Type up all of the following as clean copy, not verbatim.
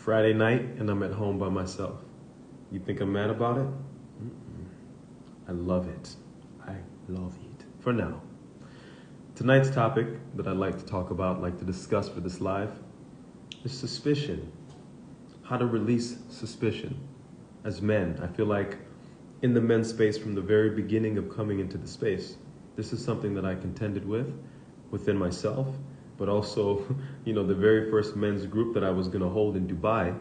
Friday night and I'm at home by myself. You think I'm mad about it? I love it. I love it. For now. Tonight's topic that I'd like to talk about, like to discuss for this live, is suspicion. How to release suspicion. As men, I feel like in the men's space from the very beginning of coming into the space, this is something that I contended with within myself, but also, the very first men's group that I was going to hold in Dubai,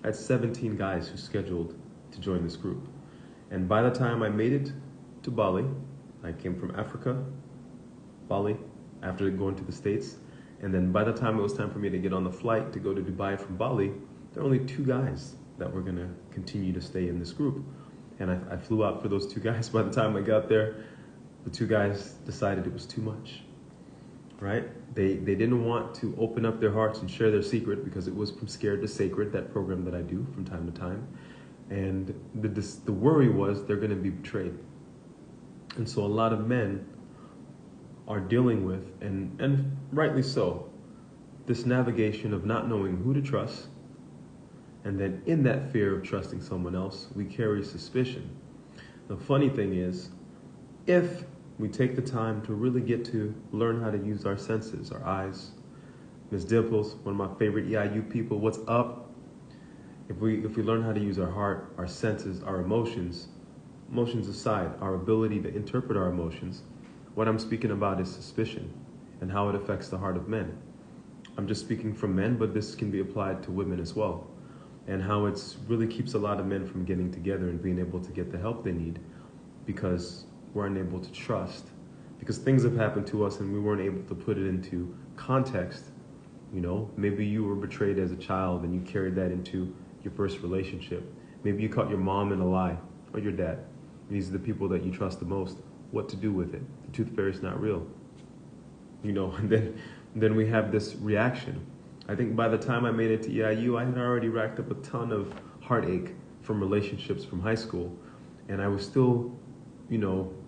I had 17 guys who scheduled to join this group. And by the time I made it to Bali, I came from Africa, Bali, after going to the States. And then by the time it was time for me to get on the flight to go to Dubai from Bali, there were only 2 guys that were going to continue to stay in this group. And I flew out for those 2 guys. By the time I got there, the 2 guys decided it was too much, right? They didn't want to open up their hearts and share their secret because it was From Scared to Sacred, that program that I do from time to time. And the worry was they're going to be betrayed. And so a lot of men are dealing with, and rightly so, this navigation of not knowing who to trust. And then in that fear of trusting someone else, we carry suspicion. The funny thing is, if we take the time to really get to learn how to use our senses, our eyes, Ms. Dimples, one of my favorite EIU people, what's up? If we learn how to use our heart, our senses, our emotions aside, our ability to interpret our emotions, what I'm speaking about is suspicion and how it affects the heart of men. I'm just speaking from men, but this can be applied to women as well. And how it's really keeps a lot of men from getting together and being able to get the help they need because we're unable to trust. Because things have happened to us and we weren't able to put it into context. Maybe you were betrayed as a child and you carried that into your first relationship. Maybe you caught your mom in a lie or your dad. These are the people that you trust the most. What to do with it? The tooth fairy's not real. And then we have this reaction. I think by the time I made it to EIU, I had already racked up a ton of heartache from relationships from high school. And I was still,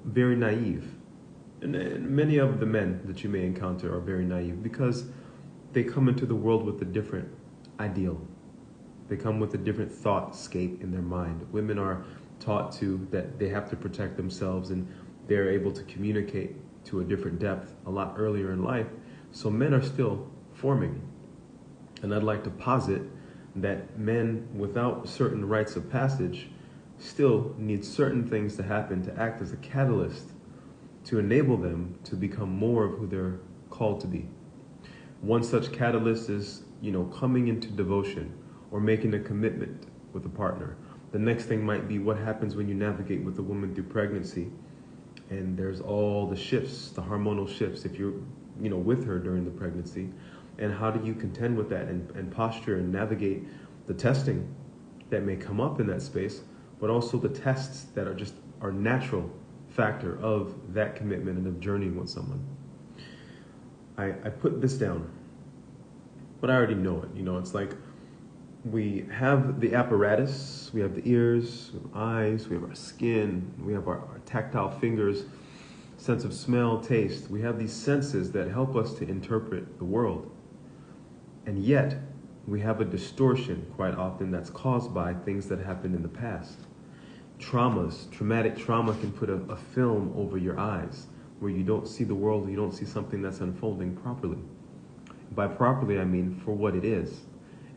very naive. And many of the men that you may encounter are very naive because they come into the world with a different ideal. They come with a different thought-scape in their mind. Women are taught that they have to protect themselves and they're able to communicate to a different depth a lot earlier in life. So men are still forming. And I'd like to posit that men without certain rites of passage still need certain things to happen to act as a catalyst to enable them to become more of who they're called to be. One such catalyst is, coming into devotion or making a commitment with a partner. The next thing might be what happens when you navigate with a woman through pregnancy. And there's all the shifts, the hormonal shifts, if you're, with her during the pregnancy. And how do you contend with that and posture and navigate the testing that may come up in that space, but also the tests that are natural factor of that commitment and of journeying with someone. I put this down, but I already know it. It's like we have the apparatus, we have the ears, we have eyes, we have our skin, we have our tactile fingers, sense of smell, taste. We have these senses that help us to interpret the world. And yet, we have a distortion quite often that's caused by things that happened in the past. Traumatic trauma can put a film over your eyes where you don't see the world, you don't see something that's unfolding properly. By properly, I mean for what it is.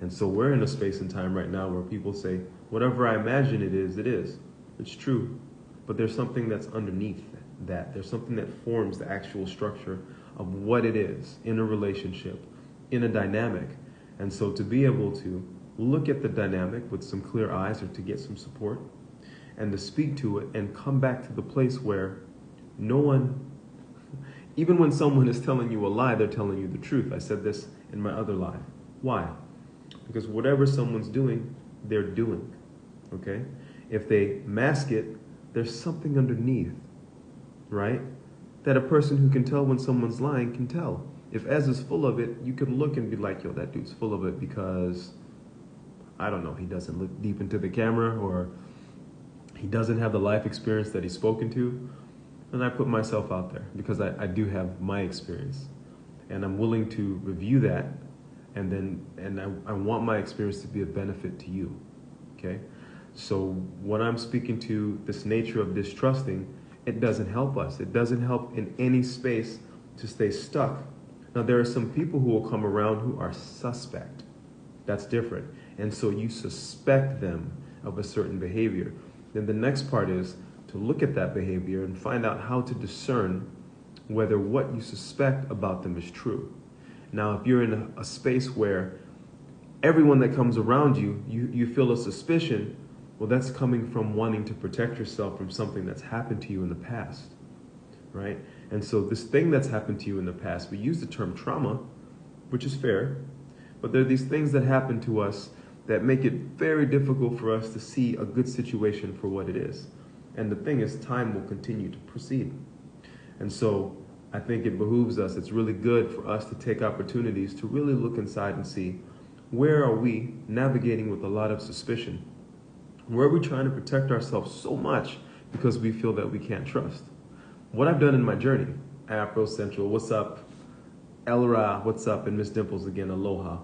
And so we're in a space and time right now where people say, whatever I imagine it is, it is. It's true. But there's something that's underneath that. There's something that forms the actual structure of what it is in a relationship, in a dynamic. And so to be able to look at the dynamic with some clear eyes or to get some support and to speak to it and come back to the place where no one, even when someone is telling you a lie, they're telling you the truth. I said this in my other live. Why? Because whatever someone's doing, they're doing, okay? If they mask it, there's something underneath, right? That a person who can tell when someone's lying can tell. If Ez is full of it, you can look and be like, yo, that dude's full of it because, I don't know, he doesn't look deep into the camera or he doesn't have the life experience that he's spoken to. And I put myself out there because I do have my experience. And I'm willing to review that and I want my experience to be a benefit to you. Okay? So when I'm speaking to this nature of distrusting, it doesn't help us. It doesn't help in any space to stay stuck. Now, there are some people who will come around who are suspect. That's different. And so you suspect them of a certain behavior. Then the next part is to look at that behavior and find out how to discern whether what you suspect about them is true. Now, if you're in a space where everyone that comes around you, you feel a suspicion, well, that's coming from wanting to protect yourself from something that's happened to you in the past, right? And so this thing that's happened to you in the past, we use the term trauma, which is fair, but there are these things that happen to us that make it very difficult for us to see a good situation for what it is. And the thing is, time will continue to proceed. And so I think it behooves us, it's really good for us to take opportunities to really look inside and see, where are we navigating with a lot of suspicion? Where are we trying to protect ourselves so much because we feel that we can't trust? What I've done in my journey, Afro Central, what's up? Elra, what's up? And Miss Dimples again, aloha.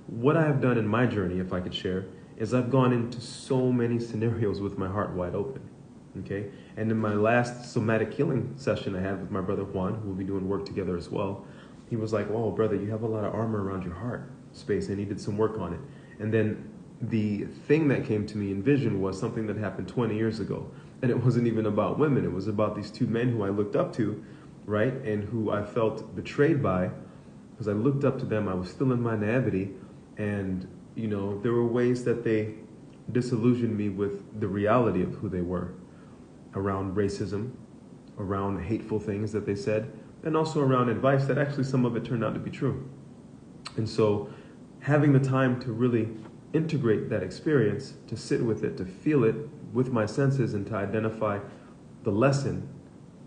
What I have done in my journey, if I could share, is I've gone into so many scenarios with my heart wide open. Okay? And in my last somatic healing session I had with my brother Juan, who will be doing work together as well, he was like, "Oh, brother, you have a lot of armor around your heart space," and he did some work on it. And then the thing that came to me in vision was something that happened 20 years ago. And it wasn't even about women. It was about these two men who I looked up to, right? And who I felt betrayed by because I looked up to them. I was still in my naivety. And, you know, there were ways that they disillusioned me with the reality of who they were around racism, around hateful things that they said, and also around advice that actually some of it turned out to be true. And so having the time to really integrate that experience, to sit with it, to feel it with my senses, and to identify the lesson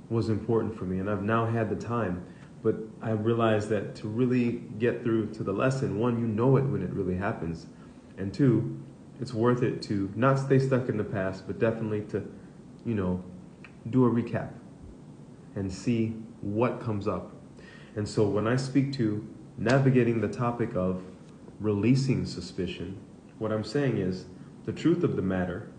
was important for me. And I've now had the time, but I realized that to really get through to the lesson, one, you know it when it really happens, and two, it's worth it to not stay stuck in the past, but definitely to, you know, do a recap and see what comes up. And so when I speak to navigating the topic of releasing suspicion, what I'm saying is the truth of the matter,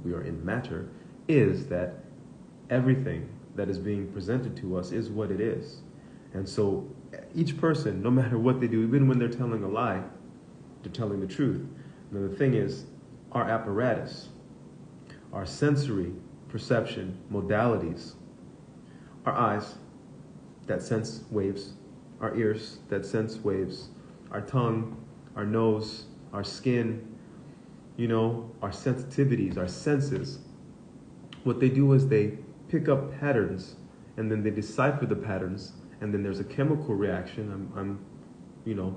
we are in matter, is that everything that is being presented to us is what it is. And so each person, no matter what they do, even when they're telling a lie, they're telling the truth. Now the thing is, our apparatus, our sensory perception modalities, our eyes that sense waves, our ears that sense waves, our tongue, our nose, our skin, you know, our sensitivities, our senses, what they do is they pick up patterns and then they decipher the patterns, and then there's a chemical reaction. I'm you know,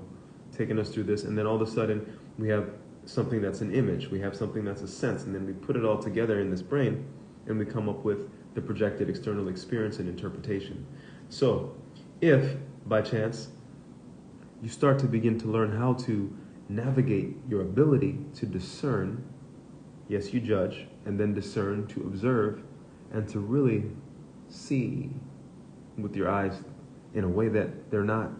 taking us through this, and then all of a sudden we have something that's an image, we have something that's a sense, and then we put it all together in this brain and we come up with the projected external experience and interpretation. So if by chance you start to begin to learn how to navigate your ability to discern, yes, you judge, and then discern, to observe, and to really see with your eyes in a way that they're not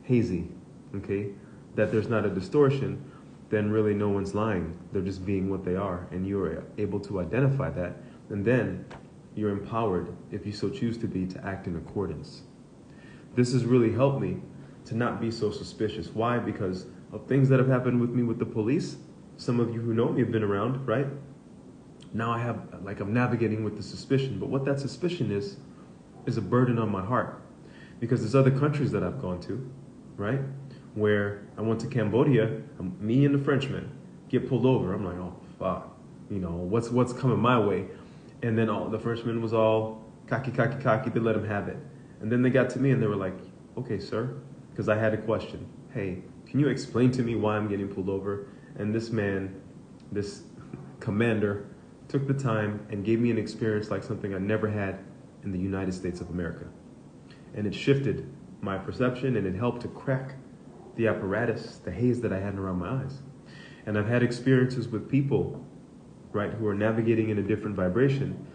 hazy, okay? That there's not a distortion, then really no one's lying. They're just being what they are, and you're able to identify that, and then you're empowered, if you so choose to be, to act in accordance. This has really helped me to not be so suspicious. Why? Because of things that have happened with me with the police. Some of you who know me have been around, right? Now I have, I'm navigating with the suspicion, but what that suspicion is a burden on my heart. Because there's other countries that I've gone to, right? Where I went to Cambodia, me and the Frenchman get pulled over. I'm like, oh, fuck, you know, what's coming my way? And then the Frenchman was all cocky, they let him have it. And then they got to me and they were like, okay, sir, because I had a question. Hey, can you explain to me why I'm getting pulled over? And this man, this commander, took the time and gave me an experience like something I never had in the United States of America. And it shifted my perception, and it helped to crack the apparatus, the haze that I had around my eyes. And I've had experiences with people, right, who are navigating in a different vibration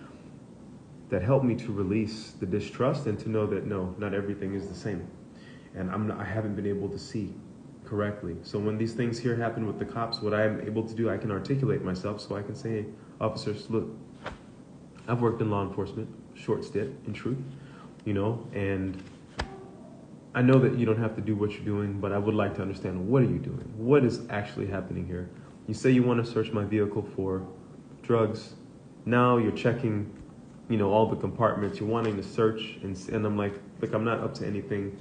that helped me to release the distrust and to know that no, not everything is the same. and I haven't been able to see correctly. So when these things here happen with the cops, what I'm able to do, I can articulate myself so I can say, hey, officers, look, I've worked in law enforcement, short stint, in truth, and I know that you don't have to do what you're doing, but I would like to understand, what are you doing? What is actually happening here? You say you want to search my vehicle for drugs. Now you're checking, all the compartments. You're wanting to search, and I'm like, look, I'm not up to anything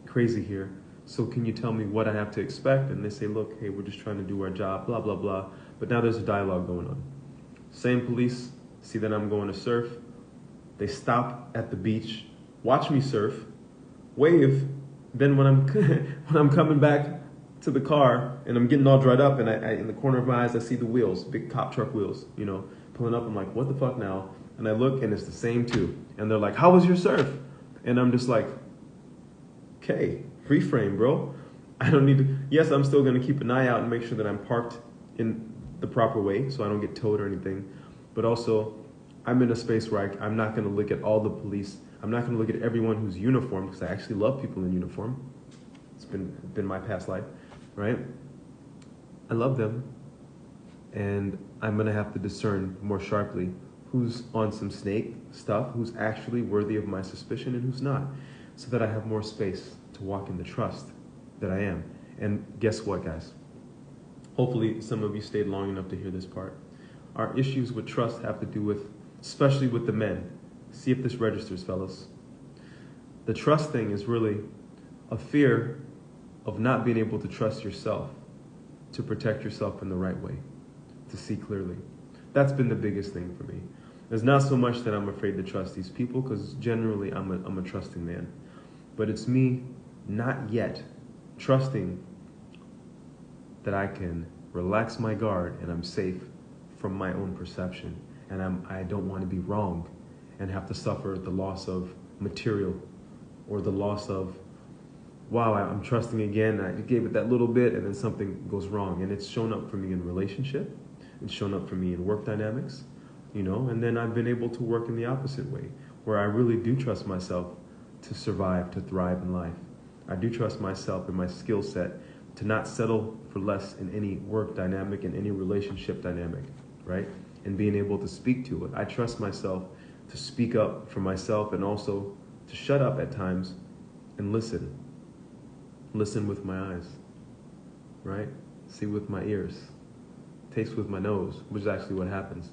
crazy here. So can you tell me what I have to expect? And they say, look, hey, we're just trying to do our job, blah, blah, blah. But now there's a dialogue going on. Same police see that I'm going to surf. They stop at the beach, watch me surf, wave. Then when I'm coming back to the car and I'm getting all dried up, and I in the corner of my eyes I see the wheels, big cop truck wheels, pulling up. I'm like, what the fuck now? And I look, and it's the same two. And they're like, how was your surf? And I'm just like, okay, free frame, bro. I don't need to. Yes, I'm still gonna keep an eye out and make sure that I'm parked in the proper way so I don't get towed or anything. But also, I'm in a space where I'm not gonna look at all the police. I'm not going to look at everyone who's uniformed, because I actually love people in uniform. It's been my past life, right? I love them, and I'm going to have to discern more sharply who's on some snake stuff, who's actually worthy of my suspicion, and who's not, so that I have more space to walk in the trust that I am. And guess what, guys? Hopefully some of you stayed long enough to hear this part. Our issues with trust have to do with, especially with the men. See if this registers, fellas. The trust thing is really a fear of not being able to trust yourself, to protect yourself in the right way, to see clearly. That's been the biggest thing for me. It's not so much that I'm afraid to trust these people, because generally I'm a trusting man. But it's me not yet trusting that I can relax my guard and I'm safe from my own perception. And I don't want to be wrong and have to suffer the loss of material, or the loss of, wow, I'm trusting again, I gave it that little bit and then something goes wrong. And it's shown up for me in relationship, it's shown up for me in work dynamics, and then I've been able to work in the opposite way, where I really do trust myself to survive, to thrive in life. I do trust myself and my skill set to not settle for less in any work dynamic, in any relationship dynamic, right? And being able to speak to it. I trust myself to speak up for myself, and also to shut up at times and listen. Listen with my eyes, right? See with my ears. Taste with my nose, which is actually what happens.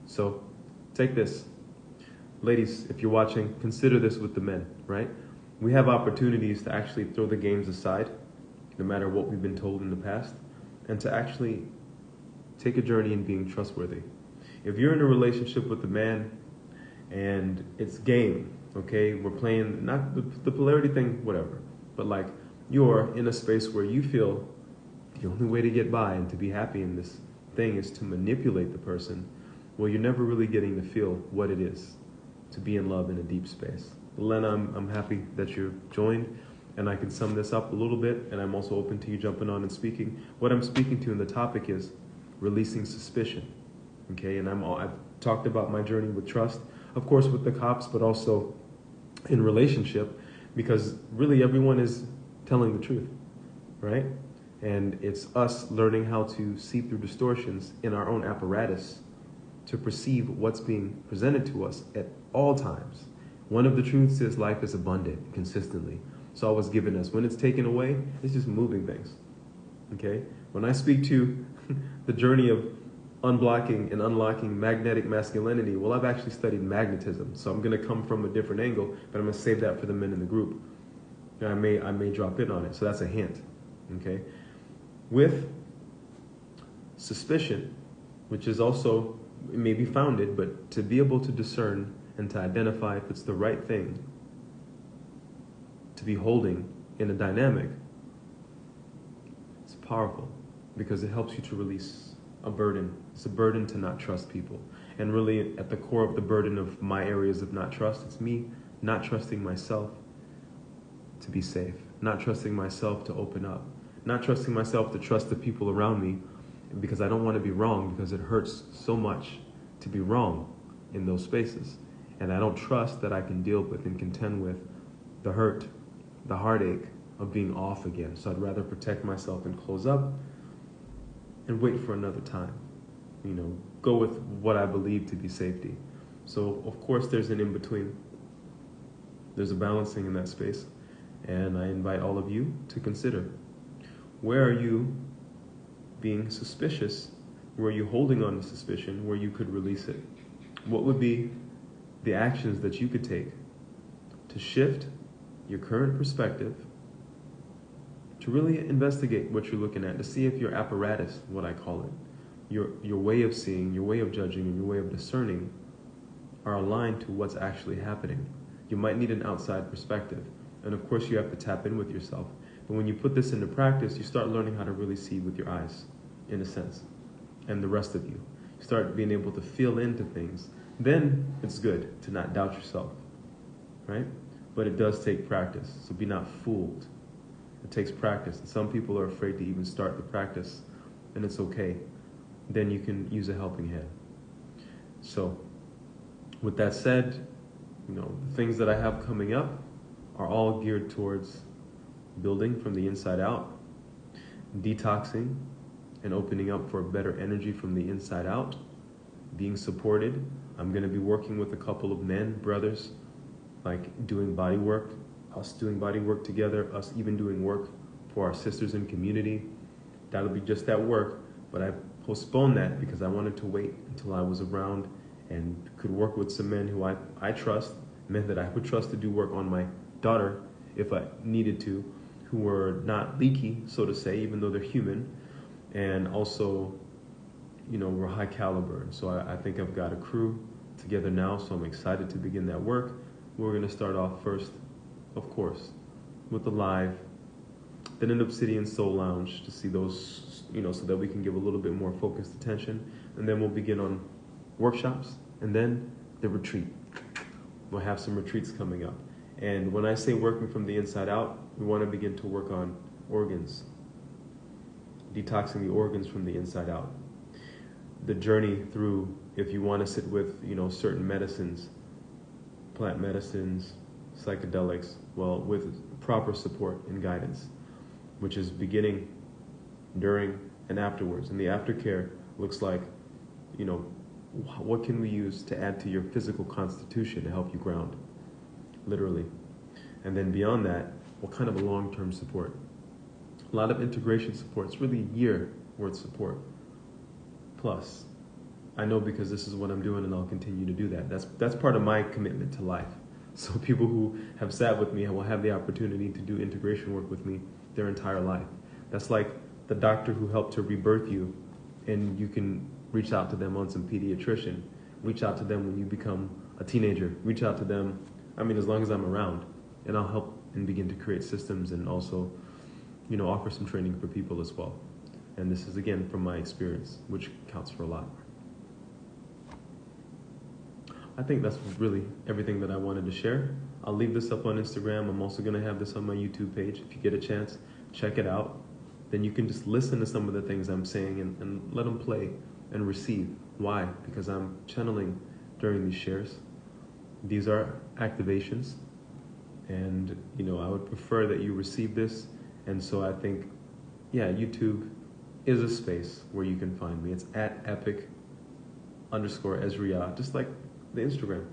So take this. Ladies, if you're watching, consider this with the men, right? We have opportunities to actually throw the games aside, no matter what we've been told in the past, and to actually take a journey in being trustworthy. If you're in a relationship with a man and it's game, okay? We're playing, not the polarity thing, whatever, but like you're in a space where you feel the only way to get by and to be happy in this thing is to manipulate the person. Well, you're never really getting to feel what it is to be in love in a deep space. Lena, I'm happy that you joined, and I can sum this up a little bit, and I'm also open to you jumping on and speaking. What I'm speaking to in the topic is releasing suspicion, okay? And I've talked about my journey with trust, of course, with the cops, but also in relationship, because really everyone is telling the truth, right? And it's us learning how to see through distortions in our own apparatus to perceive what's being presented to us at all times. One of the truths is life is abundant consistently. It's always given us. When it's taken away, it's just moving things, okay? When I speak to the journey of unblocking and unlocking magnetic masculinity, well, I've actually studied magnetism, so I'm going to come from a different angle, but I'm going to save that for the men in the group. And I may drop in on it, so that's a hint, okay? With suspicion, which is also, it may be founded, but to be able to discern and to identify if it's the right thing to be holding in a dynamic, it's powerful because it helps you to release a burden. It's a burden to not trust people. And really at the core of the burden of my areas of not trust, it's me not trusting myself to be safe, not trusting myself to open up, not trusting myself to trust the people around me, because I don't want to be wrong, because it hurts so much to be wrong in those spaces. And I don't trust that I can deal with and contend with the hurt, the heartache, of being off again. So I'd rather protect myself and close up and wait for another time. Go with what I believe to be safety. So of course there's an in-between. There's a balancing in that space. And I invite all of you to consider, where are you being suspicious? Where are you holding on to suspicion where you could release it? What would be the actions that you could take to shift your current perspective, to really investigate what you're looking at, to see if your apparatus, what I call it, your way of seeing, your way of judging, and your way of discerning are aligned to what's actually happening. You might need an outside perspective. And of course you have to tap in with yourself. But when you put this into practice, you start learning how to really see with your eyes, in a sense, and the rest of you. You start being able to feel into things. Then it's good to not doubt yourself, right? But it does take practice, so be not fooled. It takes practice. And some people are afraid to even start the practice, and it's okay. Then you can use a helping hand. So, with that said, the things that I have coming up are all geared towards building from the inside out, detoxing and opening up for better energy from the inside out, being supported. I'm going to be working with a couple of men, brothers, like doing body work, us doing body work together, us even doing work for our sisters in community. That'll be just that work, but I postponed that because I wanted to wait until I was around and could work with some men who I trust, men that I would trust to do work on my daughter if I needed to, who were not leaky, so to say, even though they're human, and also, were high caliber. And so I think I've got a crew together now, so I'm excited to begin that work. We're going to start off first, of course, with the live, then an Obsidian Soul Lounge to see those, so that we can give a little bit more focused attention, and then we'll begin on workshops, and then the retreat. We'll have some retreats coming up. And when I say working from the inside out, we want to begin to work on organs, detoxing the organs from the inside out. The journey through, if you want to sit with, certain medicines, plant medicines, psychedelics, well, with proper support and guidance, which is beginning, during, and afterwards. And the aftercare looks like, what can we use to add to your physical constitution to help you ground, literally. And then beyond that, what kind of a long-term support? A lot of integration support. It's really a year worth support. Plus, I know because this is what I'm doing and I'll continue to do that. That's part of my commitment to life. So people who have sat with me will have the opportunity to do integration work with me their entire life. That's like the doctor who helped to rebirth you, and you can reach out to them on some pediatrician. Reach out to them when you become a teenager. Reach out to them, as long as I'm around. And I'll help and begin to create systems and also, offer some training for people as well. And this is, again, from my experience, which counts for a lot. I think that's really everything that I wanted to share. I'll leave this up on Instagram. I'm also going to have this on my YouTube page. If you get a chance, check it out. Then you can just listen to some of the things I'm saying and let them play and receive. Why? Because I'm channeling during these shares. These are activations. And, I would prefer that you receive this. And so I think, YouTube is a space where you can find me. It's at epic_Ezria, just like the Instagram.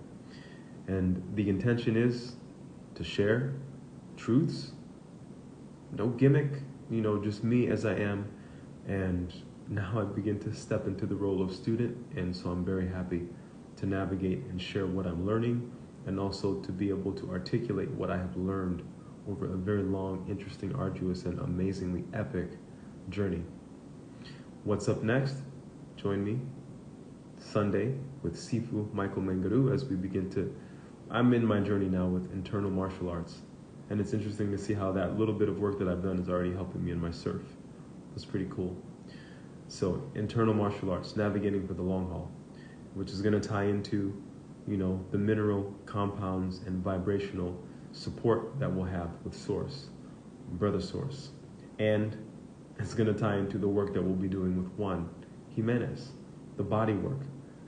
And the intention is to share truths, no gimmick, just me as I am. And now I begin to step into the role of student, and so I'm very happy to navigate and share what I'm learning, and also to be able to articulate what I have learned over a very long, interesting, arduous, and amazingly epic journey. What's up next? Join me Sunday with Sifu Michael Mengaru as we begin to, I'm in my journey now with internal martial arts. And it's interesting to see how that little bit of work that I've done is already helping me in my surf. It's pretty cool. So internal martial arts, navigating for the long haul, which is going to tie into, the mineral compounds and vibrational support that we'll have with Source, Brother Source. And it's going to tie into the work that we'll be doing with Juan Jimenez, the body work.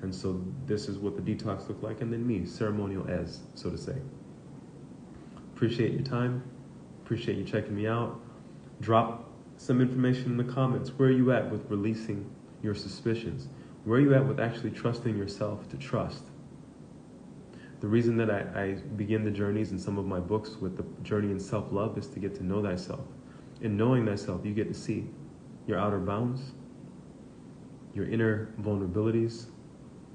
And so this is what the detox looked like, and then me, ceremonial as, so to say. Appreciate your time. Appreciate you checking me out. Drop some information in the comments. Where are you at with releasing your suspicions? Where are you at with actually trusting yourself to trust? The reason that I begin the journeys in some of my books with the journey in self-love is to get to know thyself. In knowing thyself, you get to see your outer bounds, your inner vulnerabilities,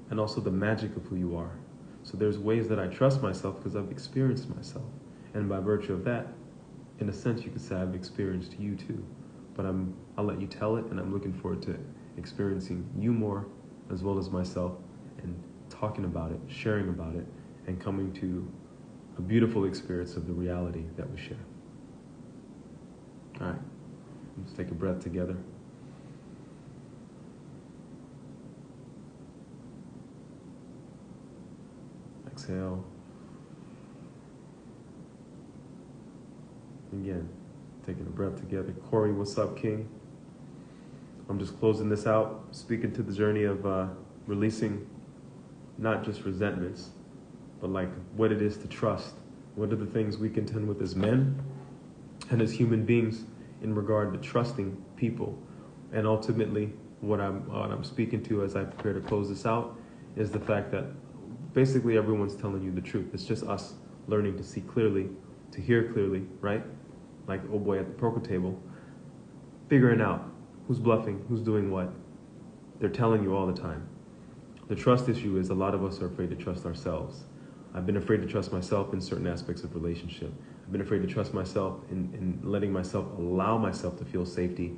and also the magic of who you are. So there's ways that I trust myself because I've experienced myself. And by virtue of that, in a sense, you could say I've experienced you too. But I'll let you tell it, and I'm looking forward to experiencing you more as well as myself, and talking about it, sharing about it, and coming to a beautiful experience of the reality that we share. All right, let's take a breath together. Exhale. Again, taking a breath together. Corey, what's up, King? I'm just closing this out, speaking to the journey of releasing not just resentments, but like what it is to trust. What are the things we contend with as men and as human beings in regard to trusting people? And ultimately, what I'm speaking to as I prepare to close this out is the fact that basically everyone's telling you the truth. It's just us learning to see clearly, to hear clearly, right? Like oh boy at the poker table, figuring out who's bluffing, who's doing what. They're telling you all the time. The trust issue is a lot of us are afraid to trust ourselves. I've been afraid to trust myself in certain aspects of relationship. I've been afraid to trust myself in letting myself allow myself to feel safety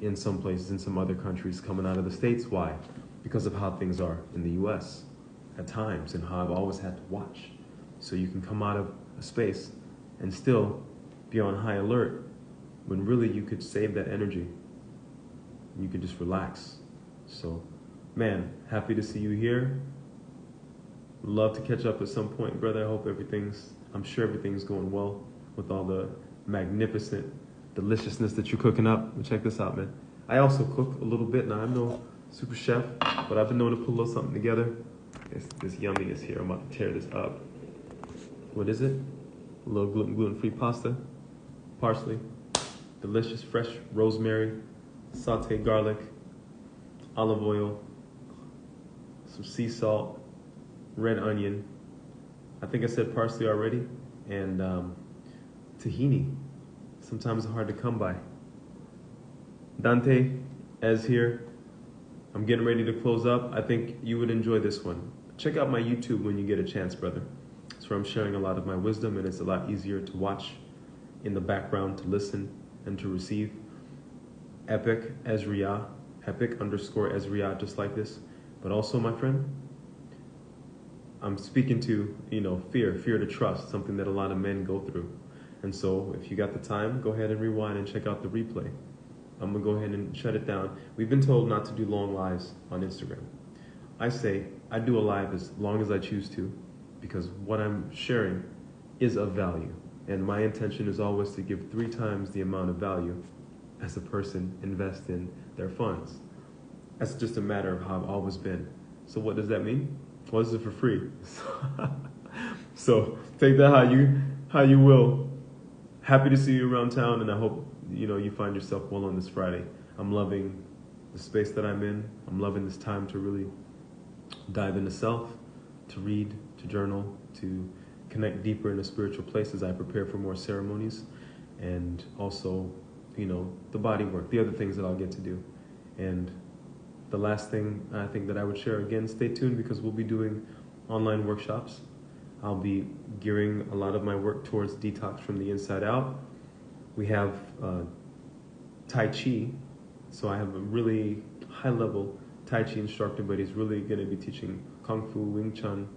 in some places, in some other countries, coming out of the States. Why? Because of how things are in the US at times and how I've always had to watch. So you can come out of a space and still be on high alert when really you could save that energy. You could just relax. So, man, happy to see you here. Love to catch up at some point, brother. I'm sure everything's going well with all the magnificent deliciousness that you're cooking up. Well, check this out, man. I also cook a little bit. Now, I'm no super chef, but I've been known to put a little something together. This yumminess here. I'm about to tear this up. What is it? A little gluten-free pasta, parsley, delicious fresh rosemary, sauteed garlic, olive oil, some sea salt, red onion. I think I said parsley already, and tahini. Sometimes hard to come by. Dante, as here. I'm getting ready to close up. I think you would enjoy this one. Check out my YouTube when you get a chance, brother. It's where I'm sharing a lot of my wisdom, and it's a lot easier to watch in the background, to listen and to receive. Epic Ezriah, epic_Ezriah, just like this. But also, my friend, I'm speaking to, fear to trust, something that a lot of men go through. And so if you got the time, go ahead and rewind and check out the replay. I'm going to go ahead and shut it down. We've been told not to do long lives on Instagram. I say I do a live as long as I choose to, because what I'm sharing is of value. And my intention is always to give 3 times the amount of value as a person invests in their funds. That's just a matter of how I've always been. So what does that mean? Well, this is for free. So take that how you will. Happy to see you around town, and I hope you find yourself well on this Friday. I'm loving the space that I'm in. I'm loving this time to really dive into self, to read, to journal, to connect deeper into spiritual places. I prepare for more ceremonies, and also, the body work, the other things that I'll get to do. And the last thing I think that I would share, again, stay tuned, because we'll be doing online workshops. I'll be gearing a lot of my work towards detox from the inside out. We have Tai Chi, so I have a really high-level Tai Chi instructor, but he's really going to be teaching Kung Fu, Wing Chun,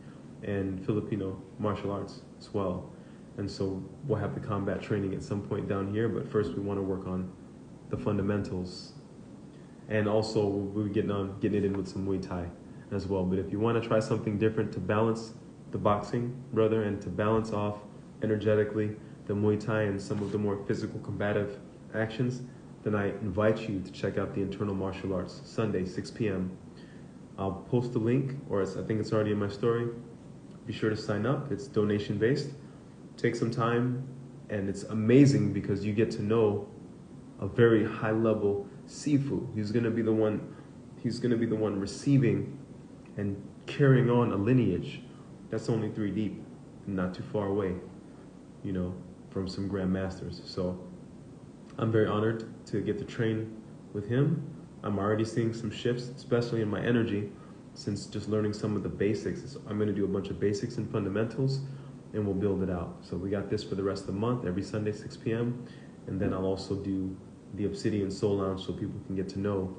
and Filipino martial arts as well. And so we'll have the combat training at some point down here, but first we want to work on the fundamentals. And also we'll be getting it in with some Muay Thai as well. But if you want to try something different to balance the boxing, brother, and to balance off energetically the Muay Thai and some of the more physical combative actions, then I invite you to check out the Internal Martial Arts, Sunday, 6 p.m. I'll post the link, or I think it's already in my story. Be sure to sign up. It's donation-based. Take some time And it's amazing because you get to know a very high level Sifu. He's going to be the one receiving and carrying on a lineage that's only 3 deep, not too far away, you know, from some grand masters. So I'm very honored to get to train with him. I'm already seeing some shifts, especially in my energy, since just learning some of the basics. I'm going to do a bunch of basics and fundamentals, and we'll build it out. So we got this for the rest of the month, every Sunday, 6 p.m. And then I'll also do the Obsidian Soul Lounge so people can get to know.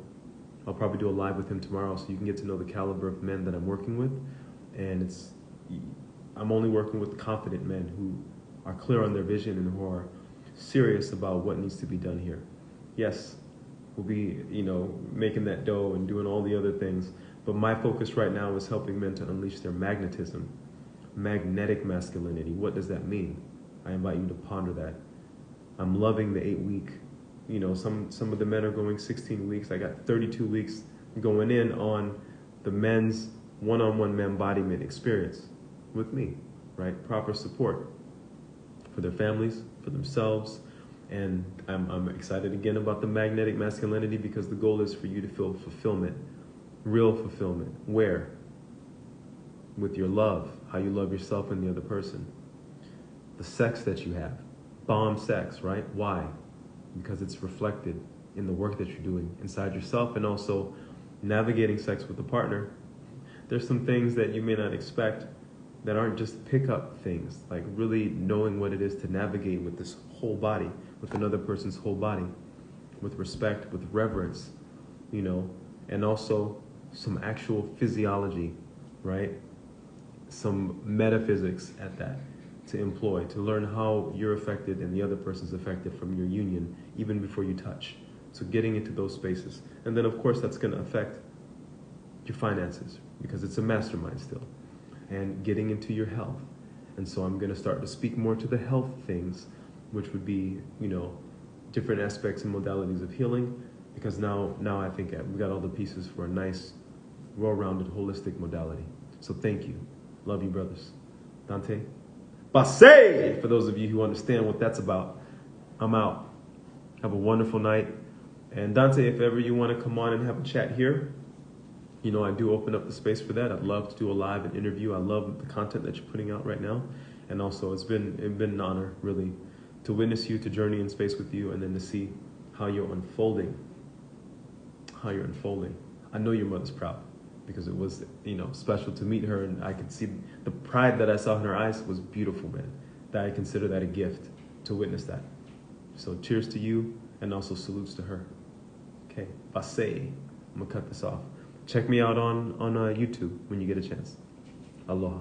I'll probably do a live with him tomorrow so you can get to know the caliber of men that I'm working with. And I'm only working with confident men who are clear on their vision and who are serious about what needs to be done here. Yes, we'll be, you know, making that dough and doing all the other things. But my focus right now is helping men to unleash their magnetism. Magnetic masculinity. What does that mean? I invite you to ponder that. I'm loving the 8-week. You know, some of the men are going 16 weeks. I got 32 weeks going in on the men's one-on-one embodiment experience with me, right? Proper support for their families, for themselves. And I'm excited again about the magnetic masculinity because the goal is for you to feel fulfillment, real fulfillment. Where? With your love, how you love yourself and the other person. The sex that you have, bomb sex, right? Why? Because it's reflected in the work that you're doing inside yourself, and also navigating sex with a partner. There's some things that you may not expect that aren't just pickup things, like really knowing what it is to navigate with this whole body, with another person's whole body, with respect, with reverence, you know, and also some actual physiology, right? Some metaphysics at that to employ, to learn how you're affected and the other person's affected from your union, even before you touch. So getting into those spaces. And then of course that's gonna affect your finances because it's a mastermind still. And getting into your health. And so I'm gonna start to speak more to the health things, which would be, you know, different aspects and modalities of healing, because now I think we got all the pieces for a nice, well-rounded, holistic modality. So thank you. Love you, brothers. Dante? Basse! For those of you who understand what that's about, I'm out. Have a wonderful night. And Dante, if ever you want to come on and have a chat here, you know, I do open up the space for that. I'd love to do a live and interview. I love the content that you're putting out right now. And also it's been an honor, really, to witness you, to journey in space with you, and then to see how you're unfolding. I know your mother's proud, because it was, you know, special to meet her, and I could see the pride that I saw in her eyes was beautiful, man. That I consider that a gift to witness that. So cheers to you, and also salutes to her. Okay, Basse. I'm gonna cut this off. Check me out on YouTube when you get a chance. Aloha.